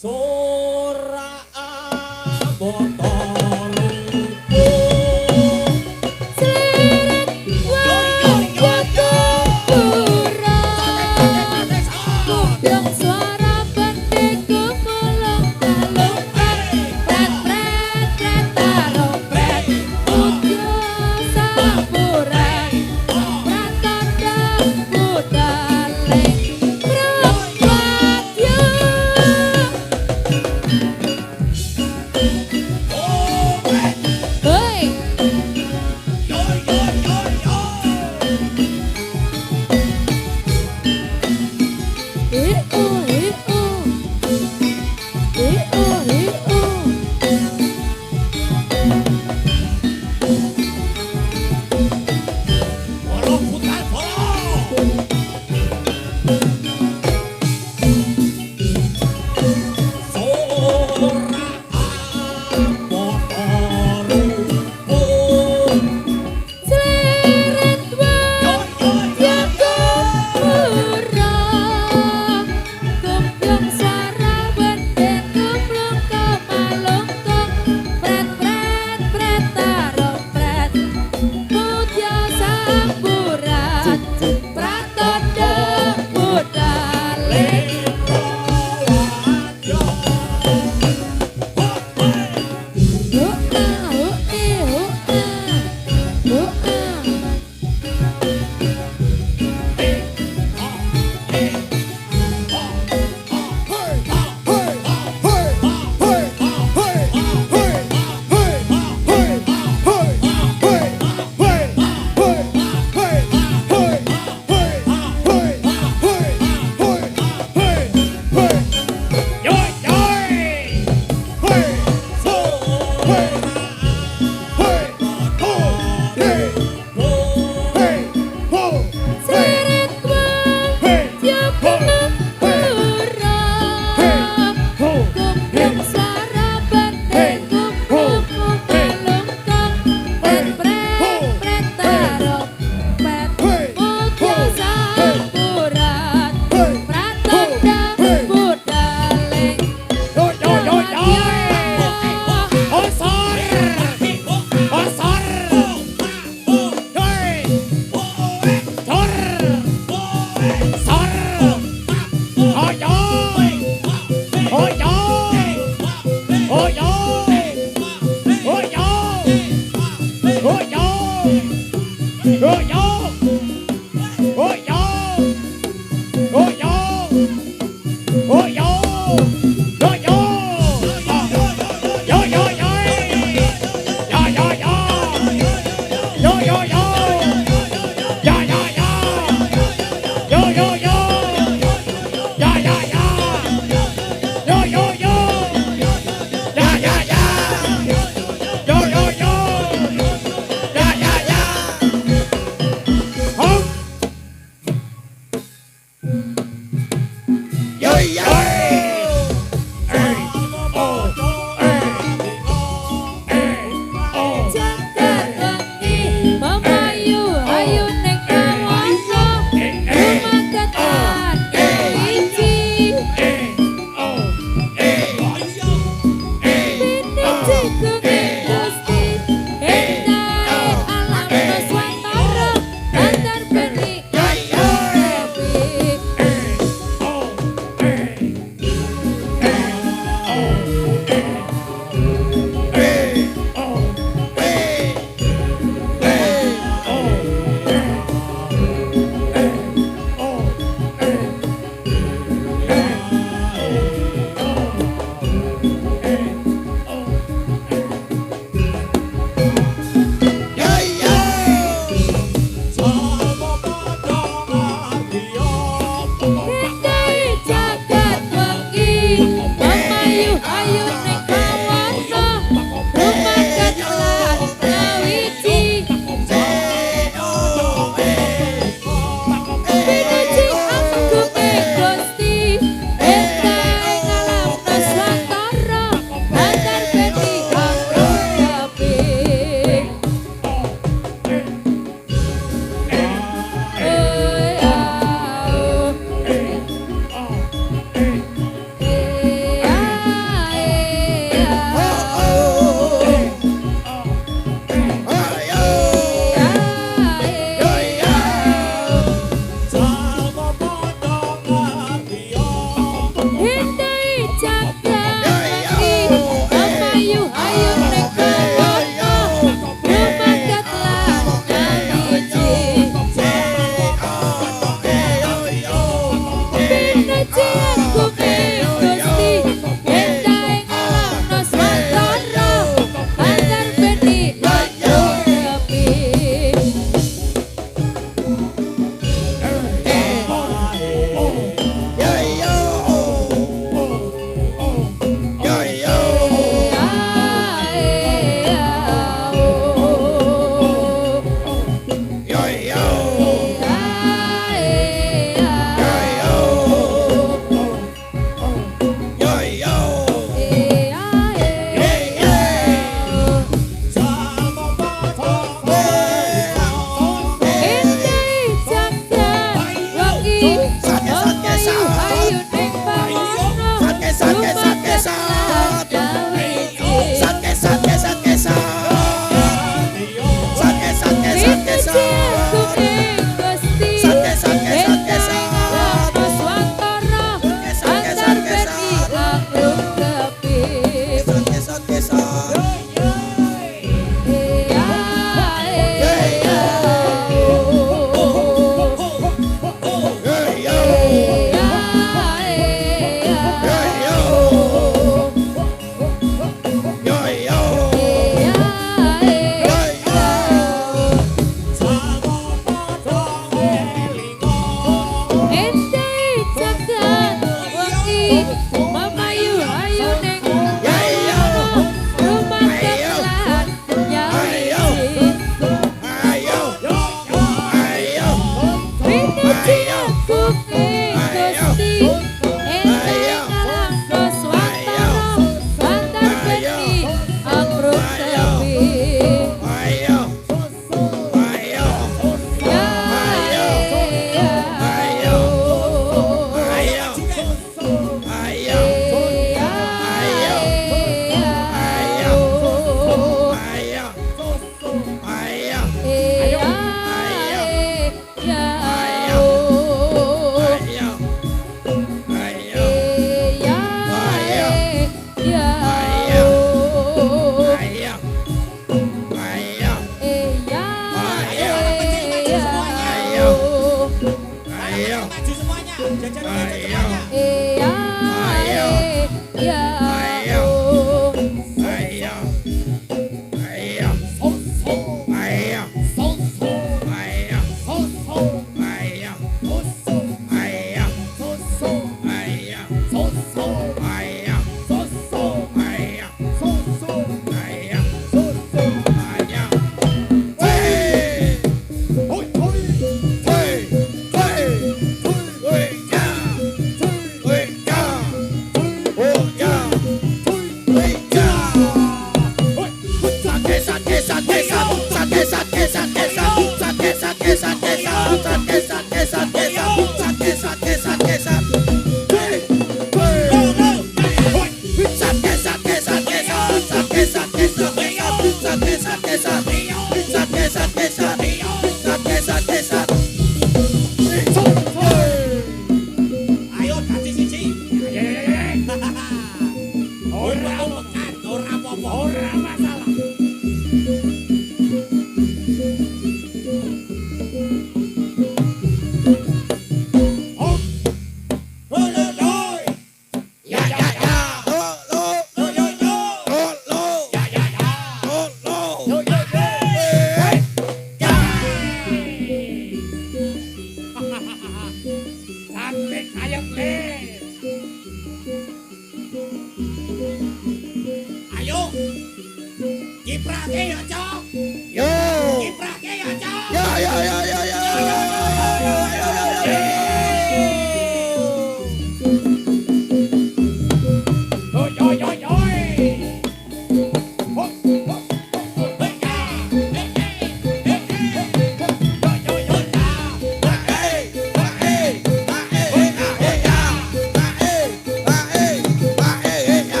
Sora botol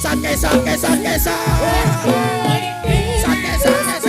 Sake, sake, sake, sake. Sake, sake, sake.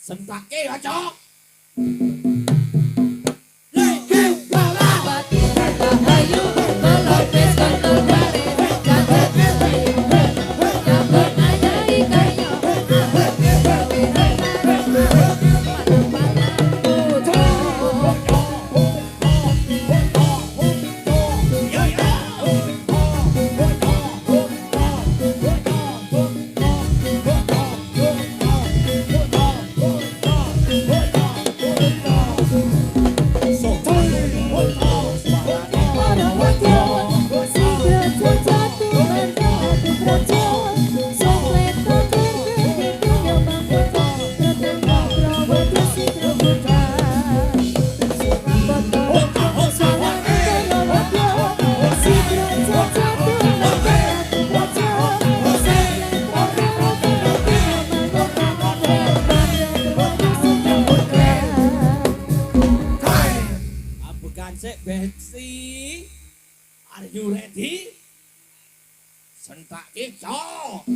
Sentake ya, Cok. Betsy, are you ready? Sentake, Cok.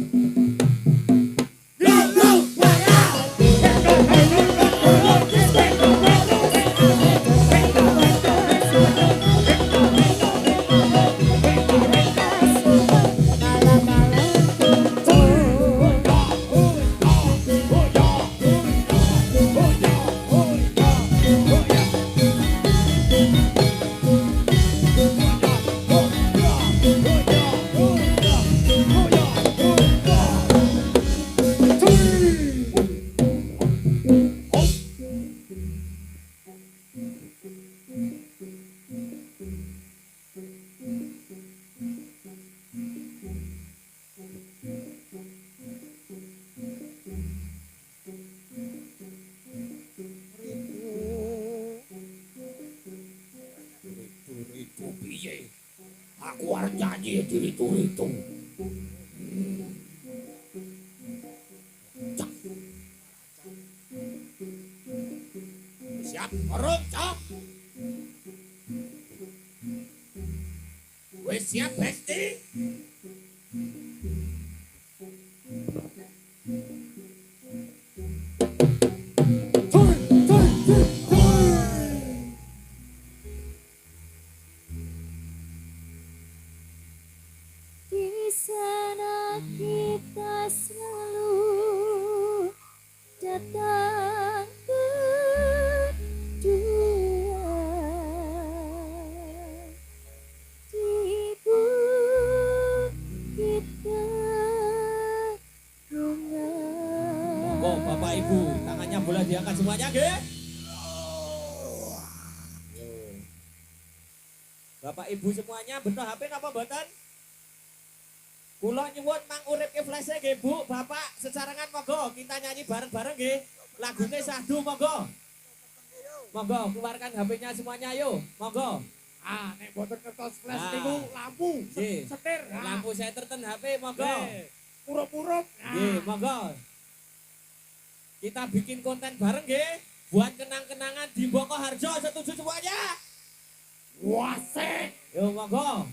Aku harus nyanyi diritu-ritu. Siap, orok, Cok. Wes siap, Besti. Di sana kita selalu datang berdua di bukit bunga. Kok Bapak Ibu, tangannya boleh diangkat semuanya, ge? Bapak Ibu semuanya bener HP apa mboten? Kula nyuwun mang uripke flash-e nggih Bu, Bapak sesarengan monggo kita nyanyi bareng-bareng nggih. Lagune sahdu monggo. Monggo keluarkan HP-nya semuanya ayo, monggo. Ah, nek boten kertas flash niku lampu setir. Lampu setir ten HP monggo. Urup-urup. Nggih, monggo. Kita bikin konten bareng nggih buat kenang-kenangan di Boko Harjo, setuju semuanya? Wasik. Yo monggo.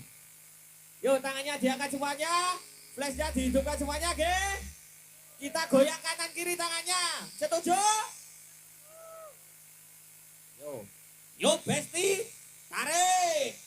Yo tangannya diangkat semuanya, flashnya dihidupkan semuanya, ge. Kita goyang kanan kiri tangannya, setuju? Yo Besti, tarik.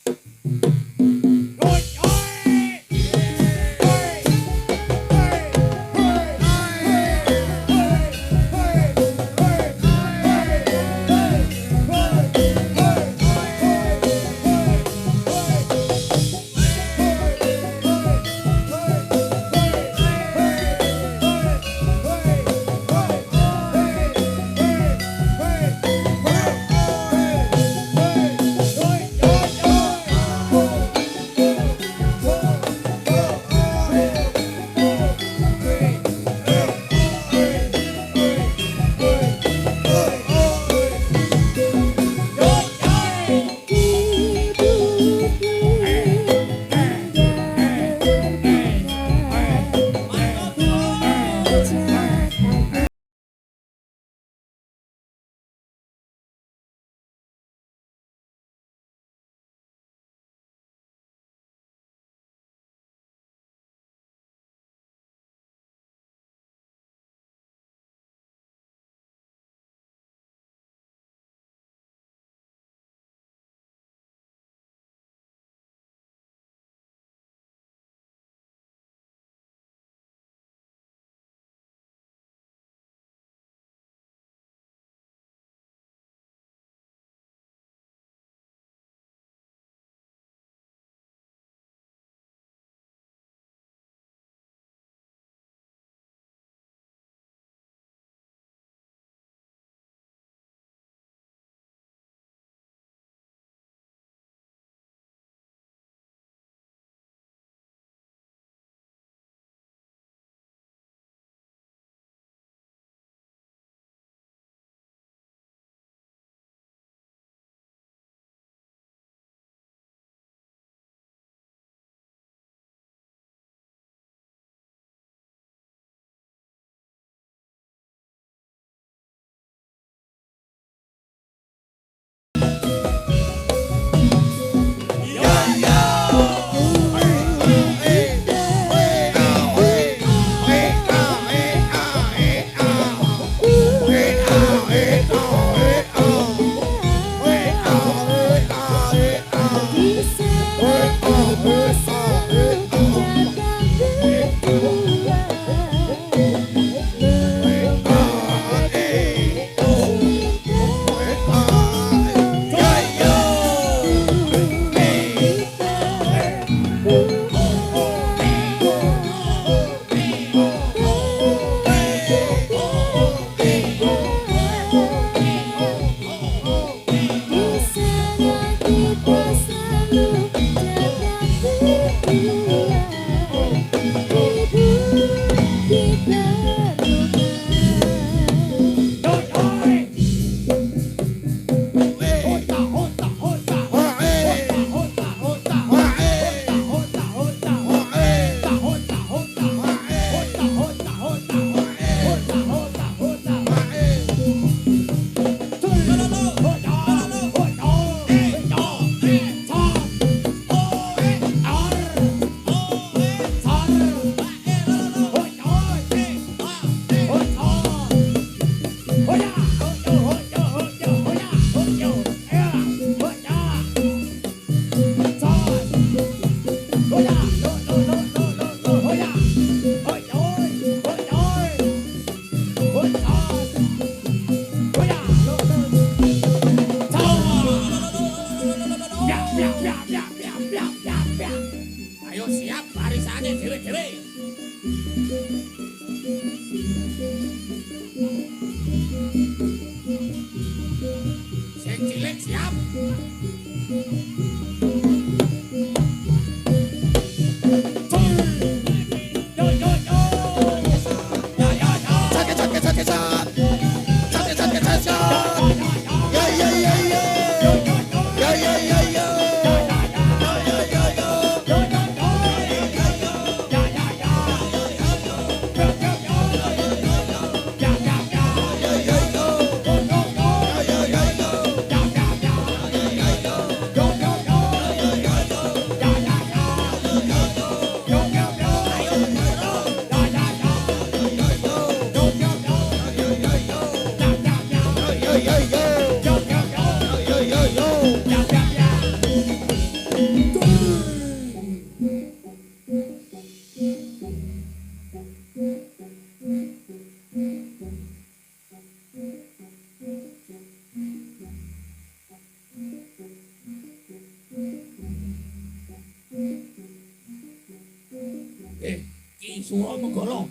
Suro Menggala.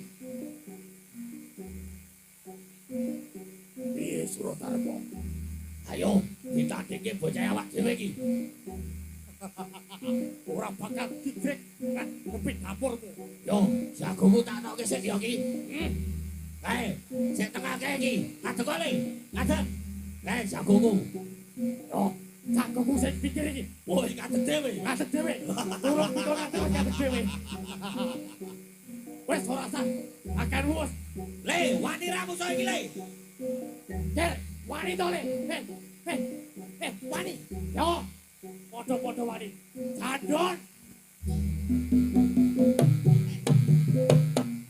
Piye Suradarma? Ayo ditandingke bocah awak dhewe iki. Ora bakal digrek kan kepit dapurmu. Yo, jagomu tak tokke sik yo iki. Kae, sik tengahke iki. Ngadeg kali. Ngadeg. Kae jagomu. Yo, jagomu sing pikir iki. Woi, ngadeg dhewe. Ngadeg dhewe. Turun iki ngadeg dhewe. Wes ora sah. Akan wus. Le, wani ra musuh iki le. Der, wani to le. Wani. Yo. Podo-podo wani. Jadon.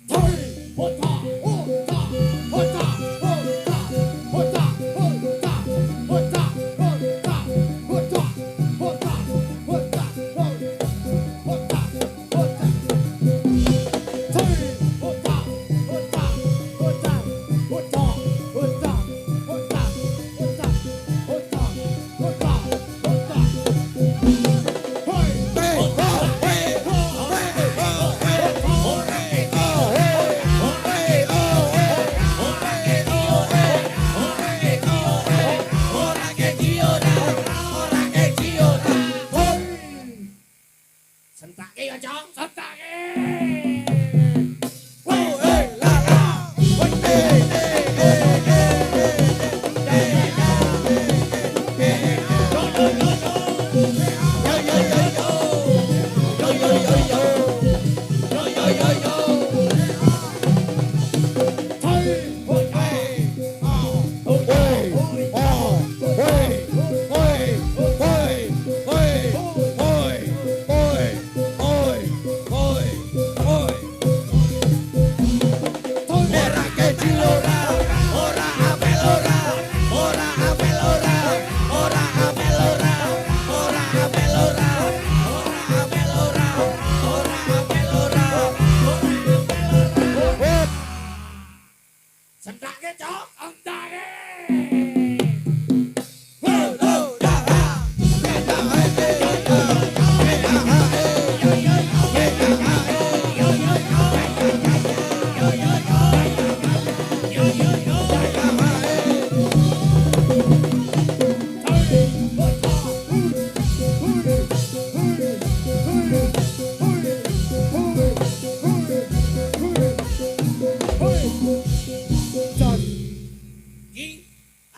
Hoi, hota, hota, hota, hota, hota, hota, hota, hota, hota, hota, hota, hota, hota. Hoi, hota, hota, hota, hota, hota, hota, hota, hota, hota, hota. Sentake ya, Cong. Sentake. Sentake, Cok. Sentake.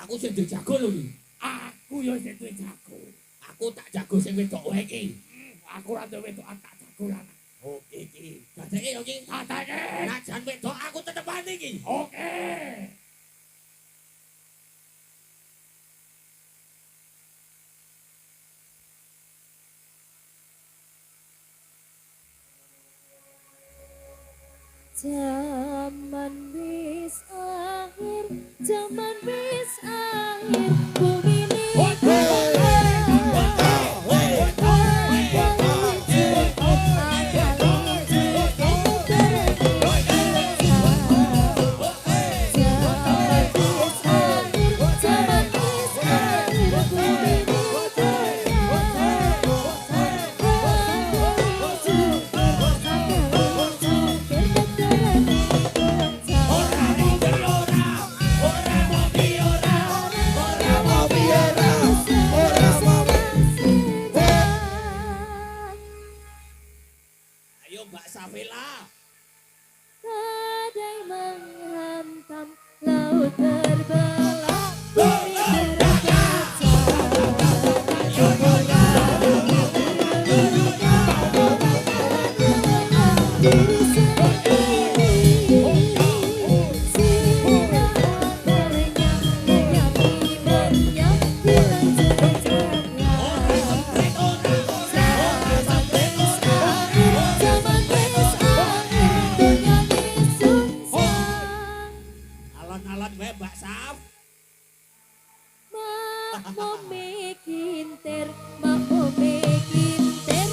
Aku sing duwe jago lho iki. Aku ya sing duwe jago. Aku tak jago sing wedok wae iki. Aku ora duwe wedok tak jago lanang. Oke iki. Dadeke yo iki. Dadeke. Nek jan wedok aku tetepane iki. Oke. Zaman wis akhir, zaman wis akhir, bumi Mbak Safila. badai menghantam laut terbelah, bumi diri sendiri, sinar mataharinya menyapi-menyapi hilang jejaknya. Zaman wis akhir, dunia wis susah. Alon-alon wae Mbak Saf. Mak mekinter, mak mekinter.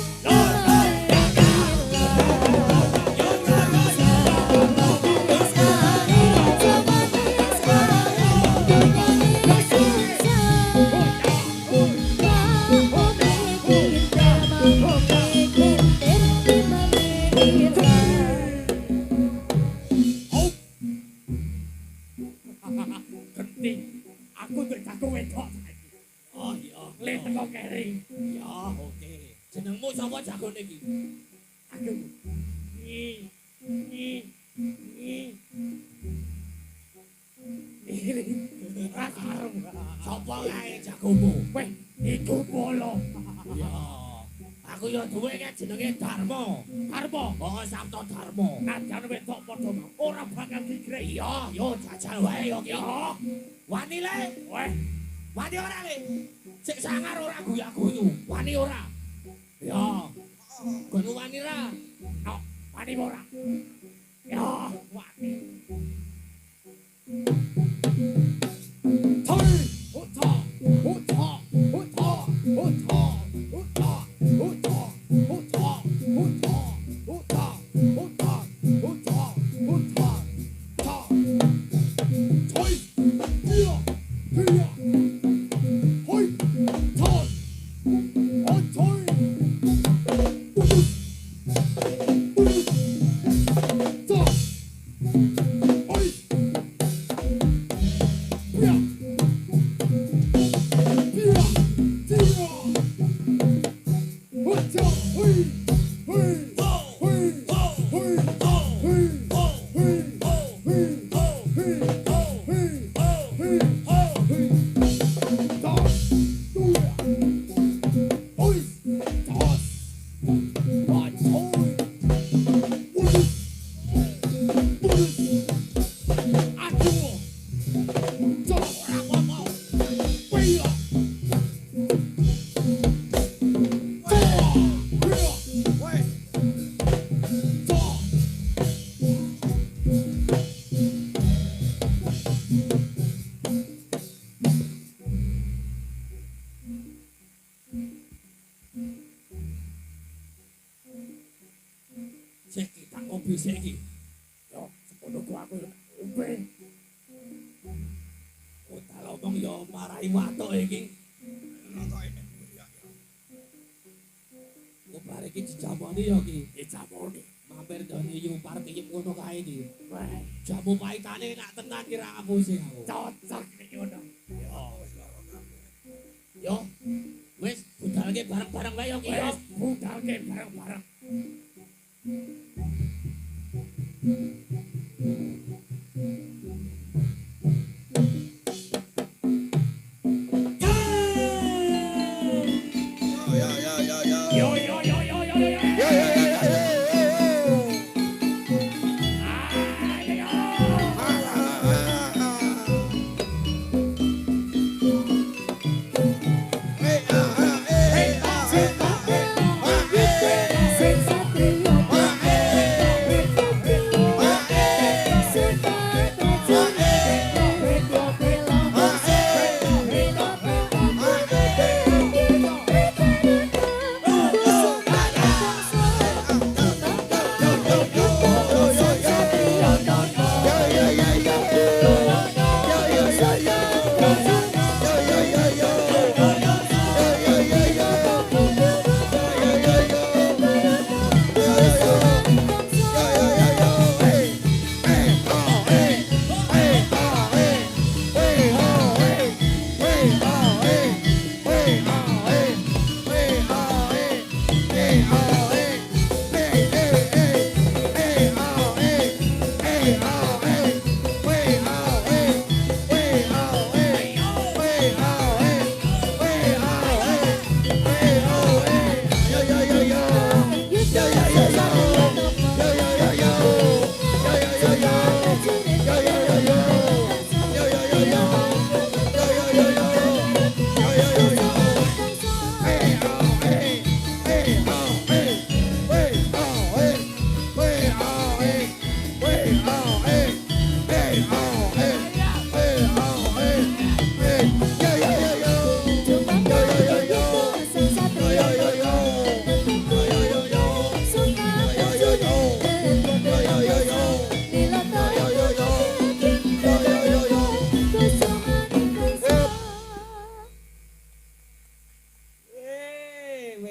Le teko keri. Ya, oke. Jenengmu sapa jagone iki? Aku. Ni. Sapa kae jagomu? Weh, iku polo. Ya. Aku ya duwe kae jenenge Darmo. Darmo. Oh, Sabto Darmo. Najan wedok padha ora bakal digrek. Ya, yo jajal wae yo ki. Wani le? Weh. Wani ora le? Sik sangar ora guyu-guyu. Wani ora? Ya. Kono wani ra? No, wani ora. Ya, wani. Thôi, hút thọ, hút thọ, hút thọ, hút thọ, hút thọ, hút thọ, hút thọ, hút thọ, hút thọ, hút thọ, hút thọ, hút thọ, thọ. Thôi, kia, kia. Thôi, thôi. Ôi thôi. Thọ. Ôi. Kia. Sik tak ngopi sik iki. Yo, sepono aku ngopi. Oh, tak ngomong yo marahi watuk iki. Kok bare iki dijamoni yo iki. Dijamoni. Mampir dene yumpar kiyep ngono kae iki. Wah, jamu pahitane enak tenan kira aku sing aku. Cocok iki ngono. Yo. Wis budalke bareng-bareng wae yo iki yo. Budalke bareng-bareng.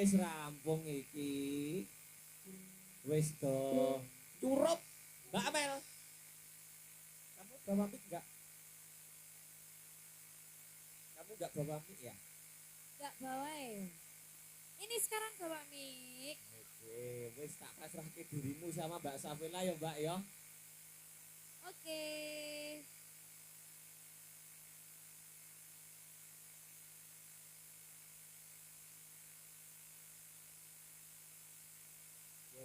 Wis rampung iki. Wis to. Curup. Mbak Amel. Kamu bawa mic enggak? Kamu enggak bawa mic ya? Gak bawa ya. Ini sekarang Bapak Mik. Oke, wis tak pasrahke dirimu sama Mbak Safila ya, Mbak ya. Oke. Yo.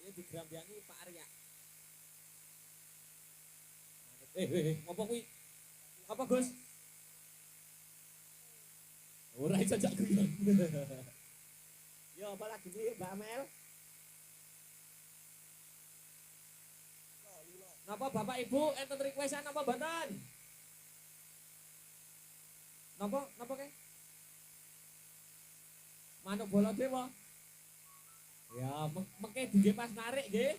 Ayo digrambyani Pak Arya. Ngopo kuwi? Apa, Gus? Ora iso jak guyon. Yo, apa lagi nih, Mbak Amel? Napa Bapak Ibu enten requestan apa mboten? Napa ke? Manuk bola dewa. Ya, mengke nggih pas narik nggih.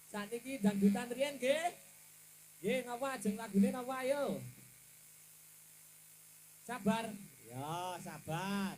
Sakniki dangdutan riyen nggih. Nggih, napa ajeng lagune napa ayo? Sabar. Ya, sabar.